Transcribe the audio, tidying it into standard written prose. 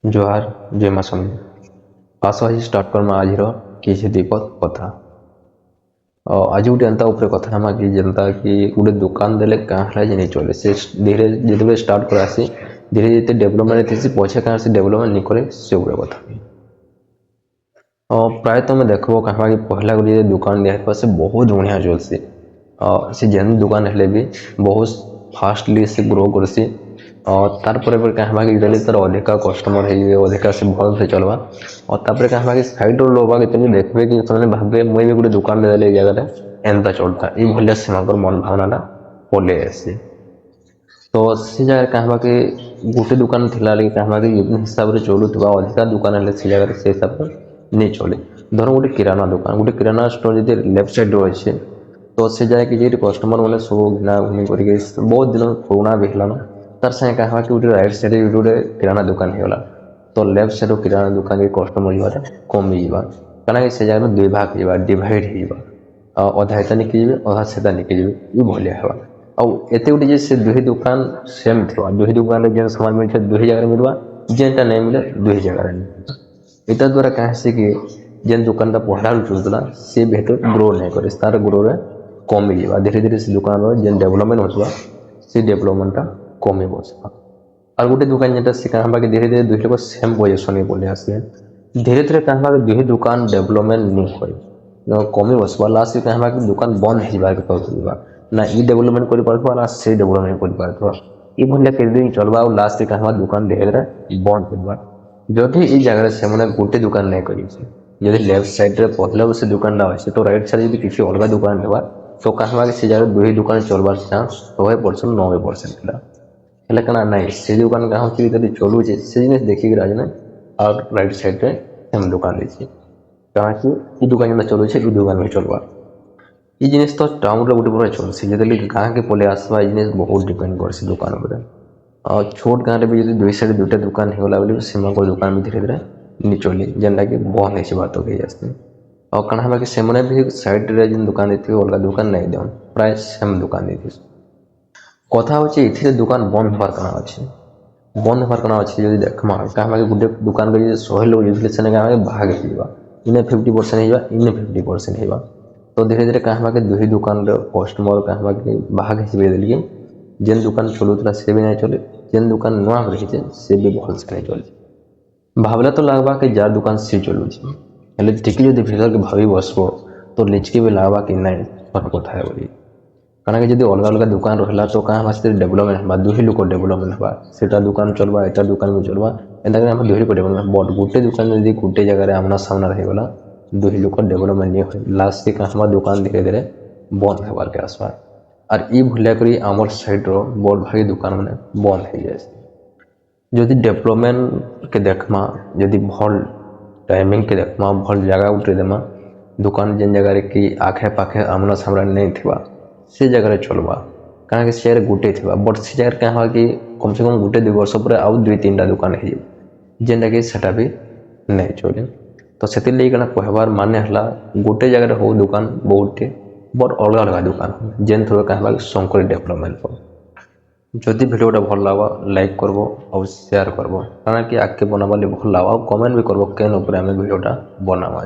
जोहार जय माँ समझे आस आज स्टार्ट करमा आज किसी दीपक कथा आज गोटे एंता कथा हमा कि जनता कि गोटे दुकान देले कहाँ जे नहीं चले से धीरे जिते स्टार्ट कर आसी धीरे धीरे डेवलपमेंट थी पछे कहाँ से डेवलपमेंट नहीं करे से गोटे कथा प्राय तुम देखो कहाँ कि पहला गोटे दुकान दिया से बहुत बढ़िया चलसी से जेन दुकान हेले भी बहुत फास्टली से ग्रो करसी तार पर कहाँ कि तार अधिका कस्टमर है अधिका से भल से चलवा और तापर कहाँ कि साइड लोग देखबे कि भावे मुई भी गोटे दुकान दे जगह एंता चलता ये भाया से मन भावना पलि आसी तो से जगह कहाँ कि गोटे दुकान थिला लगे कहाँ कि हिसाब से चलुवा अधिका दुकान है से जगह से हिसाब से नहीं चले धर गोटे गोटे किराना स्टोर जो लेफ्ट साइड अच्छे तो से जाए कि कस्टमर मैंने सब घिना घुनी कर बहुत दिन पुराना भी है तार सागे कहाँ कि राइट साइड गोटे किराना दुकान होगा तो लेफ्ट साइड किराना दुकान के कस्टमर जावा कमी जावा कहीं से जगह दुई भाग जावा डिवाइड हो अधा एता निकल जाए अधा सेता निकल जाए ये भाया है आते गोटे से दुही दुकान सेम थी दुही दुकान जेन सामान मिलता दुही जगह मिलवा जेनटा नहीं मिले दुही जगह नहीं इतना द्वारा कहे से कि जेन दुकान पहला चलता सी भेट ग्रो नहीं करे तार ग्रो रे कमी जावा धीरे धीरे से दुकान जेन डेवलपमेंट होगा से डेवलपमेंटा कमी बसवा और गोटे दुकान जेटा से कहाँ धीरे धीरे दुई लोग सेम पोजिशन बोले आसे धीरे धीरे कहाँ दुही दुकान डेवलपमेंट नहीं करे कमी बसवा लास्ट कहाँ कि दुकान बंद हो ना ई डेवलपमेंट कर ना से डेवलपमेंट कर ये भाया केते दिन चलवा और लास्ट कहाँ दुकान धीरे धीरे बंद करवा जदि ये जगह से मैंने गोटे दुकान नहीं करी लेफ्ट साइड पहले से दुकान अच्छे तो राइट साइड किसी अलग दुकान होगा तो कहाँ से जगह दुही दुकान चलवार चान्स 100% 90% है क्या ना से दुकान कहाँ चलुचे से जिन देखिक राजने और राइट साइड में सेम दुकान देती कहाँ कि दुकान जो चलुचे ये दुकान में चलवा ये जिनिस तो टाउन गोटे पूरा चलसी जो गाँव के पलि आसवा जिन बहुत डिपेंड कर दुकान पर छोट गाँव में भी जो दुई साइड दुटा दुकान होगा से दुकान भी धीरे धीरे नहीं चली जेनटा कि बंद हो बात कही आसते और कण कि से भी साइड रे जिन दुकान देती अलग दुकान नहीं देन प्राय सेम दुकान देती कथा हूँ ये दुकान बंद होबार कण अच्छे बंद होबार कण अच्छे जो देखमा कहाँ गोटे दुकान को 100 लोग यूज से भाग हो इन्हें 50% हो इन्हें 50% हो तो धीरे धीरे कहाँ कि दुही दुकान कस्टमर कहाँ कि भाग हिसाब जेन दुकान चलूला से भी नहीं चले जेन दुकान नुआ रही से भी भल से नहीं चलती भावला तो लगवा कि जार दुकान से चलुचे ठीक जो भीतर के भावी बसबो तो निचके भी लगवा कि नहीं सत कथा है बोली कारण कि अलग अलग दुकान रहा तो कहाँ से डेवलपमेंट होगा दुही लोग डेवलपमेंट होगा से दुकान चलवा एटा दुकान में चलवा एंता दुही लोग डेवलपमेंट बट गोटे दुकान जो गोटे जगह आमना सामना रहीगला दुही लोग डेवलपमेंट नहीं हो लास्ट के कहाँ दुकान धीरे धीरे बंद होबार के आसपास और ये भूलिया करी आमर साइड बड़ भागी दुकान मैंने बंद हो जाए जदि डेवलपमेंट के देखमा जदि भल टाइमिंग के देखमा भल जगह उठे देमा दुकान जेन जगह कि आखे पाखे आमना सामना नहीं थी से जगह चलवा कारण कि से गोटे थी बट से जगह कहाँ कि कम से कम गोटे 2 वर्ष पर आउ 2-3टा दुकान हो जेनटा कि सेटा भी नहीं चले तो से कहबार माने हला गोटे जगह हो दुकान बहुटे बट अलग अलग दुकान जेन थ्रू कहाँ संकर डेवलपमेंट हो जदि भिडियोटा भल लगा लाइक करब और शेयर करब कारण कि आगे बनावा भल लगा और कमेंट भी करब केन भिडियोटा बनावा।